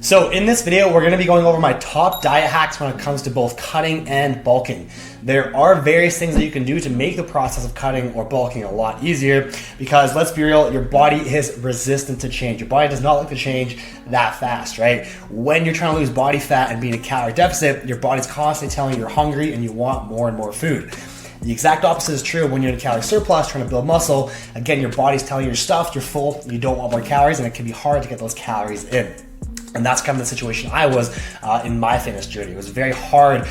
So in this video, we're going to be going over my top diet hacks when it comes to both cutting and bulking. There are various things that you can do to make the process of cutting or bulking a lot easier because let's be real, your body is resistant to change. Your body does not like to change that fast, right? When you're trying to lose body fat and be in a calorie deficit, your body's constantly telling you you're hungry and you want more and more food. The exact opposite is true when you're in a calorie surplus trying to build muscle. Again, your body's telling you you're stuffed, you're full, you don't want more calories, and it can be hard to get those calories in. And that's kind of the situation I was in my fitness journey. It was very hard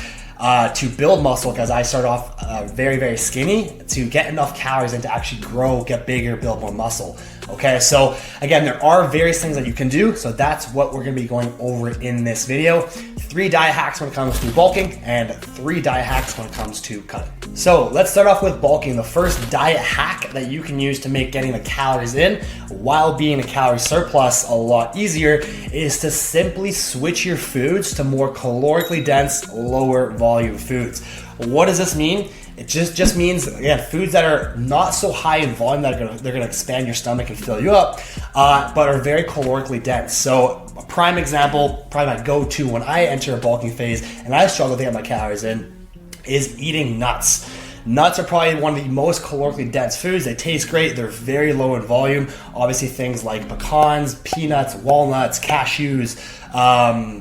to build muscle because I started off very, very skinny to get enough calories in to actually grow, get bigger, build more muscle. Okay, so again, there are various things that you can do. So that's what we're gonna be going over in this video. 3 diet hacks when it comes to bulking and 3 diet hacks when it comes to cutting. So let's start off with bulking. The first diet hack that you can use to make getting the calories in while being a calorie surplus a lot easier is to simply switch your foods to more calorically dense, lower volume foods. What does this mean? It just means, again, foods that are not so high in volume that they're gonna expand your stomach and fill you up, but are very calorically dense. So a prime example, probably my go-to when I enter a bulking phase and I struggle to get my calories in, is eating nuts. Nuts are probably one of the most calorically dense foods. They taste great. They're very low in volume. Obviously things like pecans, peanuts, walnuts, cashews,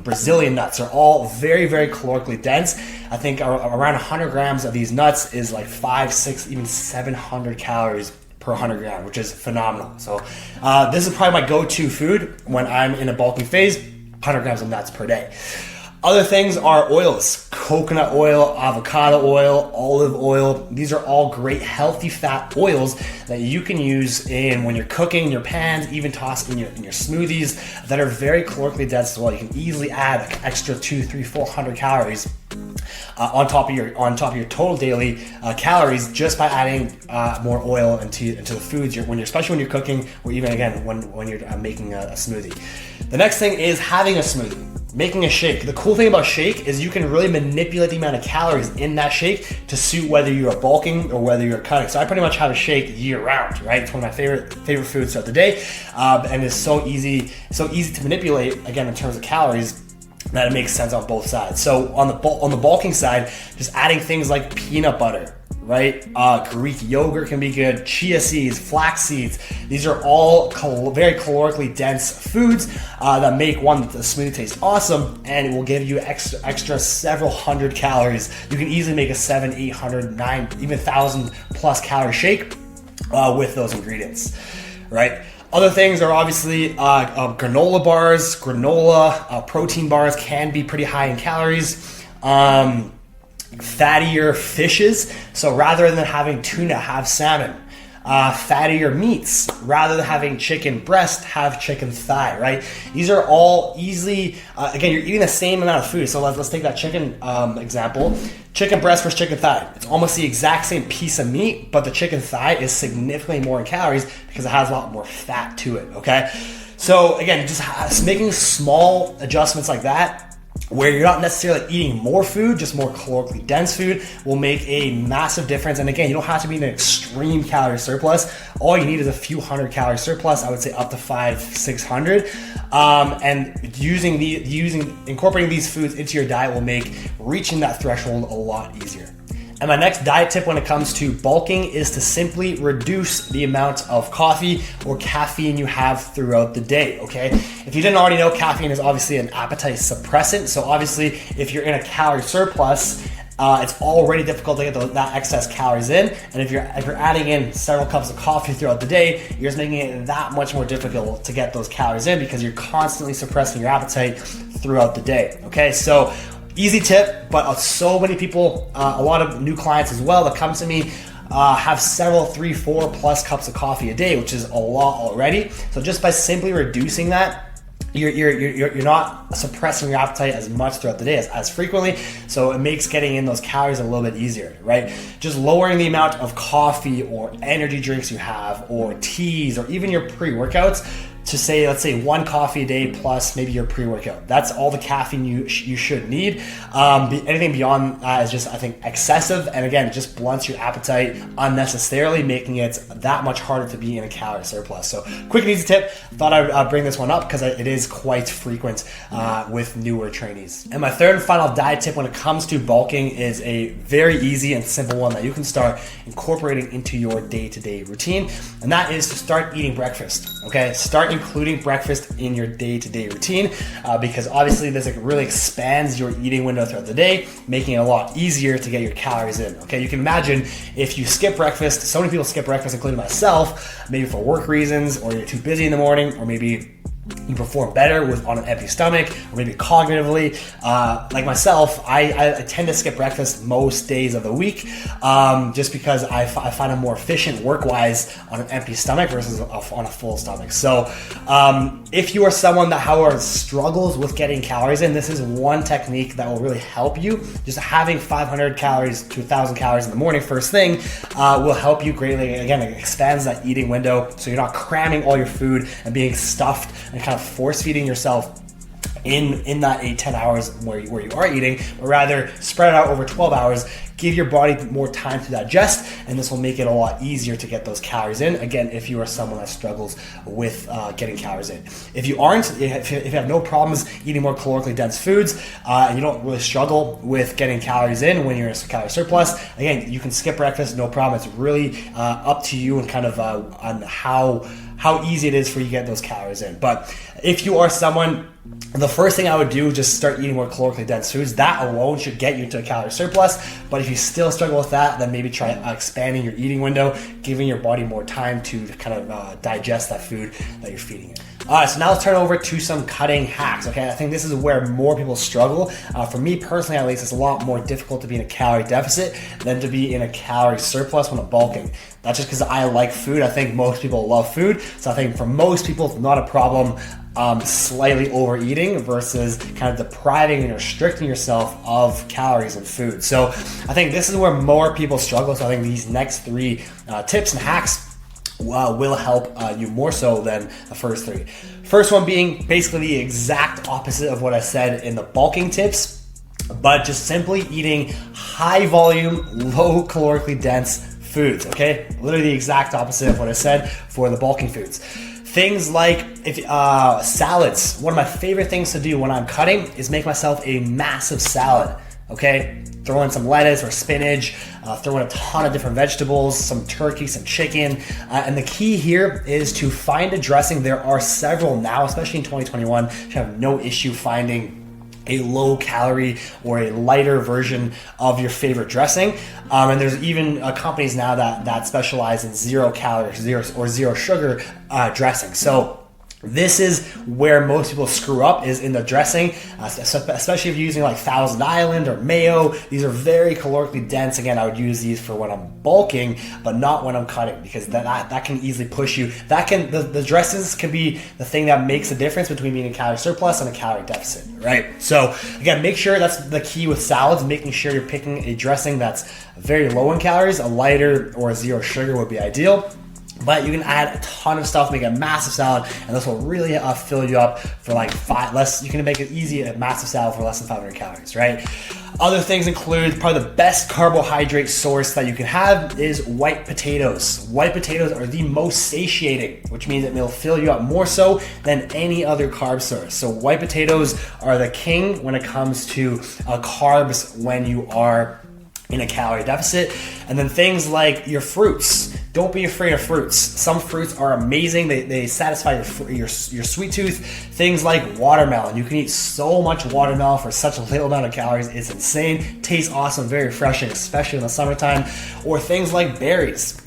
Brazilian nuts are all very, very calorically dense. I think around 100 grams of these nuts is like 500, 600, even 700 calories per 100 gram, which is phenomenal. So this is probably my go-to food when I'm in a bulking phase, 100 grams of nuts per day. Other things are oils, coconut oil, avocado oil, olive oil. These are all great healthy fat oils that you can use in when you're cooking in your pans, even toss in your smoothies that are very calorically dense as well. You can easily add extra 200, 300, 400 calories on top of your total daily calories just by adding more oil into the foods especially when you're cooking, or even again when you're making a smoothie. The next thing is having a smoothie. Making a shake. The cool thing about shake is you can really manipulate the amount of calories in that shake to suit whether you are bulking or whether you're cutting. So I pretty much have a shake year round, right? It's one of my favorite foods throughout the day, and it's so easy to manipulate again in terms of calories that it makes sense on both sides. So on the bulking side, just adding things like peanut butter, right? Greek yogurt can be good, chia seeds, flax seeds. These are all very calorically dense foods that make the smoothie taste awesome, and it will give you extra several hundred calories. You can easily make a 700, 800, 900, even 1,000 plus calorie shake with those ingredients, right? Other things are obviously granola bars. Protein bars can be pretty high in calories. Fattier fishes, so rather than having tuna, have salmon. Fattier meats, rather than having chicken breast, have chicken thigh, right? These are all easily, again, you're eating the same amount of food. So let's take that chicken example. Chicken breast versus chicken thigh. It's almost the exact same piece of meat, but the chicken thigh is significantly more in calories because it has a lot more fat to it, okay? So again, just making small adjustments like that, where you're not necessarily eating more food, just more calorically dense food, will make a massive difference. And again, you don't have to be in an extreme calorie surplus. All you need is a few hundred calorie surplus. I would say up to 500, 600. And incorporating these foods into your diet will make reaching that threshold a lot easier. And my next diet tip when it comes to bulking is to simply reduce the amount of coffee or caffeine you have throughout the day, okay? If you didn't already know, caffeine is obviously an appetite suppressant. So obviously, if you're in a calorie surplus, it's already difficult to get that excess calories in. And if you're adding in several cups of coffee throughout the day, you're just making it that much more difficult to get those calories in because you're constantly suppressing your appetite throughout the day, okay? So easy tip, but so many people, a lot of new clients as well that come to me have several 3, 4 plus cups of coffee a day, which is a lot already. So just by simply reducing that, you're not suppressing your appetite as much throughout the day as frequently, so it makes getting in those calories a little bit easier, right? Just lowering the amount of coffee or energy drinks you have, or teas, or even your pre-workouts to say, let's say 1 coffee a day plus maybe your pre-workout. That's all the caffeine you should need. Anything beyond that is just, I think, excessive, and again, it just blunts your appetite unnecessarily, making it that much harder to be in a calorie surplus. So quick and easy tip. Thought I'd bring this one up because it is quite frequent with newer trainees. And my third and final diet tip when it comes to bulking is a very easy and simple one that you can start incorporating into your day-to-day routine, and that is to start eating breakfast. Okay, start including breakfast in your day-to-day routine because obviously this really expands your eating window throughout the day, making it a lot easier to get your calories in. Okay, you can imagine if you skip breakfast. So many people skip breakfast, including myself, maybe for work reasons, or you're too busy in the morning, or maybe you perform better on an empty stomach, or maybe cognitively. Like myself, I tend to skip breakfast most days of the week just because I find I'm more efficient work-wise on an empty stomach versus on a full stomach. So if you are someone that, however, struggles with getting calories in, this is one technique that will really help you. Just having 500 calories to 1,000 calories in the morning first thing will help you greatly. Again, it expands that eating window, so you're not cramming all your food and being stuffed and kind of force feeding yourself in that 8-10 hours where you are eating, but rather spread it out over 12 hours. Give your body more time to digest, and this will make it a lot easier to get those calories in. Again, if you are someone that struggles with getting calories in. If you aren't, if you have no problems eating more calorically dense foods, and you don't really struggle with getting calories in when you're in a calorie surplus, again, you can skip breakfast, no problem. It's really up to you and kind of on how easy it is for you to get those calories in. But if you are someone, the first thing I would do is just start eating more calorically dense foods. That alone should get you into a calorie surplus. But if you still struggle with that, then maybe try expanding your eating window, giving your body more time to kind of digest that food that you're feeding it. All right, so now let's turn over to some cutting hacks. Okay, I think this is where more people struggle. For me personally, at least, it's a lot more difficult to be in a calorie deficit than to be in a calorie surplus when I'm bulking. That's just because I like food. I think most people love food, so I think for most people, it's not a problem slightly overeating versus kind of depriving and restricting yourself of calories and food. So I think this is where more people struggle. So I think these next 3 tips and hacks will help you more so than the first 3. First one being basically the exact opposite of what I said in the bulking tips, but just simply eating high volume, low calorically dense foods. Okay, literally the exact opposite of what I said for the bulking foods. Things like salads. One of my favorite things to do when I'm cutting is make myself a massive salad. Okay, throw in some lettuce or spinach, throw in a ton of different vegetables, some turkey, some chicken. And the key here is to find a dressing. There are several now, especially in 2021, you have no issue finding a low calorie or a lighter version of your favorite dressing. And there's even companies now that specialize in 0 calories, 0 sugar dressing. So this is where most people screw up, is in the dressing, especially if you're using like Thousand Island or mayo. These are very calorically dense. Again, I would use these for when I'm bulking, but not when I'm cutting, because that can easily push you. The dressings can be the thing that makes the difference between being a calorie surplus and a calorie deficit, right? So again, make sure that's the key with salads, making sure you're picking a dressing that's very low in calories. A lighter or a 0 sugar would be ideal. But you can add a ton of stuff, make a massive salad, and this will really fill you up for like you can make it easy, a massive salad for less than 500 calories, right? Other things include, probably the best carbohydrate source that you can have is white potatoes. White potatoes are the most satiating, which means it will fill you up more so than any other carb source. So white potatoes are the king when it comes to carbs when you are in a calorie deficit. And then things like your fruits. Don't be afraid of fruits. Some fruits are amazing. They satisfy your sweet tooth. Things like watermelon. You can eat so much watermelon for such a little amount of calories. It's insane. Tastes awesome. Very refreshing, especially in the summertime. Or things like berries.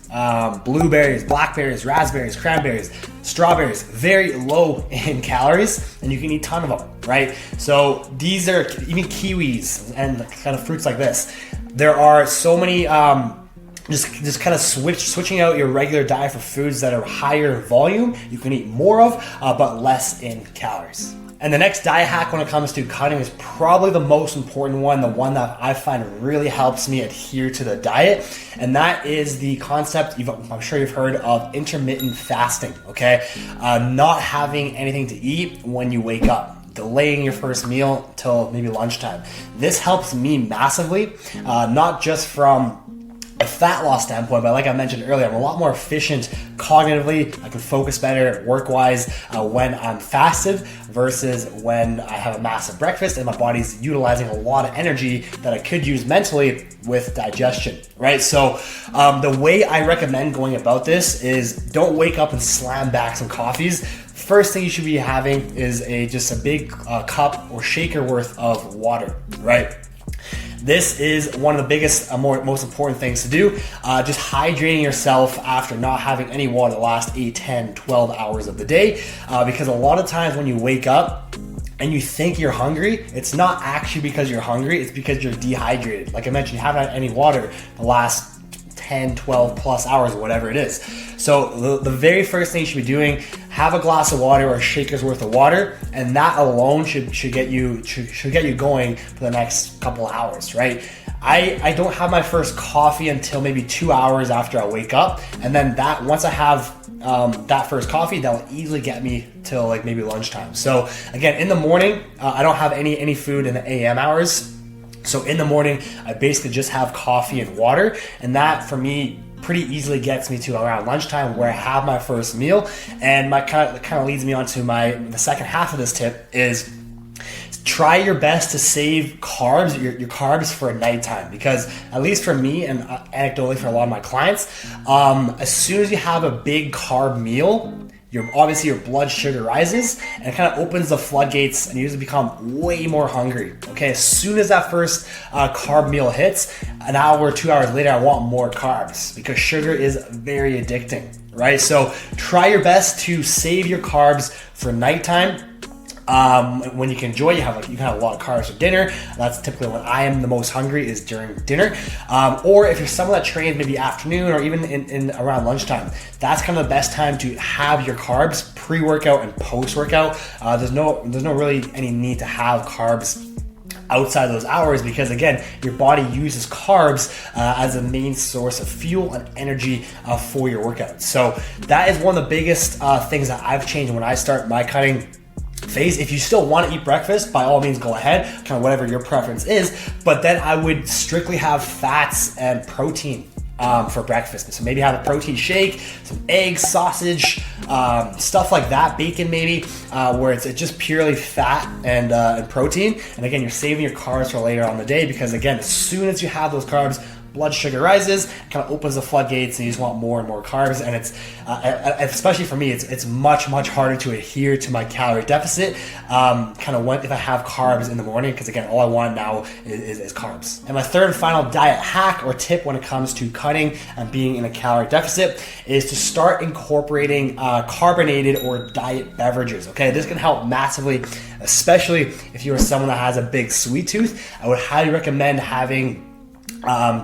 Blueberries, blackberries, raspberries, cranberries, strawberries, very low in calories, and you can eat a ton of them, right? So these are even kiwis and kind of fruits like this. There are so many, just kind of switching out your regular diet for foods that are higher in volume, you can eat more of, but less in calories. And the next diet hack when it comes to cutting is probably the most important one, the one that I find really helps me adhere to the diet. And that is the concept, I'm sure you've heard of, intermittent fasting, okay? Not having anything to eat when you wake up, delaying your first meal till maybe lunchtime. This helps me massively, not just from a fat loss standpoint, but like I mentioned earlier, I'm a lot more efficient cognitively. I can focus better work-wise when I'm fasted versus when I have a massive breakfast and my body's utilizing a lot of energy that I could use mentally with digestion, right? So the way I recommend going about this is don't wake up and slam back some coffees. First thing you should be having is just a big cup or shaker worth of water, right? This is one of the biggest, most important things to do. Just hydrating yourself after not having any water the last 8, 10, 12 hours of the day. Because a lot of times when you wake up and you think you're hungry, it's not actually because you're hungry, it's because you're dehydrated. Like I mentioned, you haven't had any water the last 10, 12 plus hours, whatever it is. So the very first thing you should be doing, have a glass of water or a shaker's worth of water, and that alone should get you going for the next couple of hours, right? I don't have my first coffee until maybe 2 hours after I wake up, and then once I have that first coffee, that will easily get me till like maybe lunchtime. So again, in the morning, I don't have any food in the AM hours. So in the morning, I basically just have coffee and water, and that for me pretty easily gets me to around lunchtime where I have my first meal. And my kind of leads me on to the second half of this tip is try your best to save carbs, your carbs for nighttime, because at least for me and anecdotally for a lot of my clients, as soon as you have a big carb meal, obviously your blood sugar rises and it kind of opens the floodgates and you just become way more hungry. Okay, as soon as that first carb meal hits, an hour or 2 hours later, I want more carbs because sugar is very addicting, right? So try your best to save your carbs for nighttime. When you can enjoy, you can have a lot of carbs for dinner. That's typically when I am the most hungry, is during dinner. Or if you're someone that trains maybe afternoon or even in around lunchtime, that's kind of the best time to have your carbs pre-workout and post-workout. There's no really any need to have carbs outside those hours because again, your body uses carbs as a main source of fuel and energy for your workout. So that is one of the biggest things that I've changed when I start my cutting phase. If you still want to eat breakfast, by all means go ahead, kind of whatever your preference is, but then I would strictly have fats and protein for breakfast. So maybe have a protein shake, some eggs, sausage, stuff like that, bacon maybe, where it's just purely fat and protein. And again, you're saving your carbs for later on the day because again, as soon as you have those carbs, blood sugar rises, kind of opens the floodgates, and you just want more and more carbs. And it's especially for me, it's much harder to adhere to my calorie deficit. If I have carbs in the morning, because again, all I want now is carbs. And my third and final diet hack or tip when it comes to cutting and being in a calorie deficit is to start incorporating carbonated or diet beverages. Okay, this can help massively, especially if you're someone that has a big sweet tooth. I would highly recommend having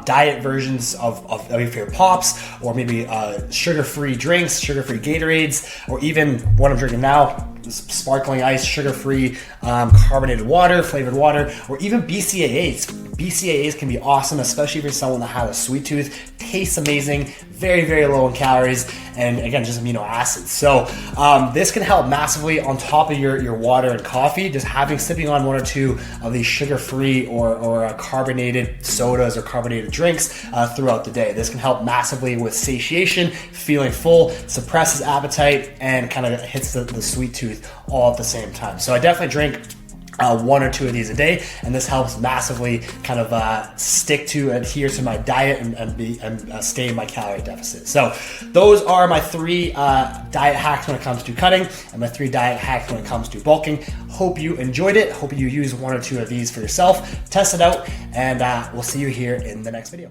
diet versions of your favorite pops, or maybe sugar-free drinks, sugar-free Gatorades, or even what I'm drinking now, sparkling ice, sugar-free carbonated water, flavored water, or even BCAAs. BCAAs can be awesome, especially if you're someone that has a sweet tooth. Tastes amazing, very low in calories, and again, just amino acids. So this can help massively on top of your water and coffee. Just sipping on one or two of these sugar-free or carbonated sodas or carbonated drinks throughout the day. This can help massively with satiation, feeling full, suppresses appetite, and kind of hits the sweet tooth all at the same time. So I definitely drink one or two of these a day, and this helps massively kind of adhere to my diet and stay in my calorie deficit. So those are my 3 diet hacks when it comes to cutting and my 3 diet hacks when it comes to bulking. Hope you enjoyed it. Hope you use 1 or 2 of these for yourself. Test it out, and we'll see you here in the next video.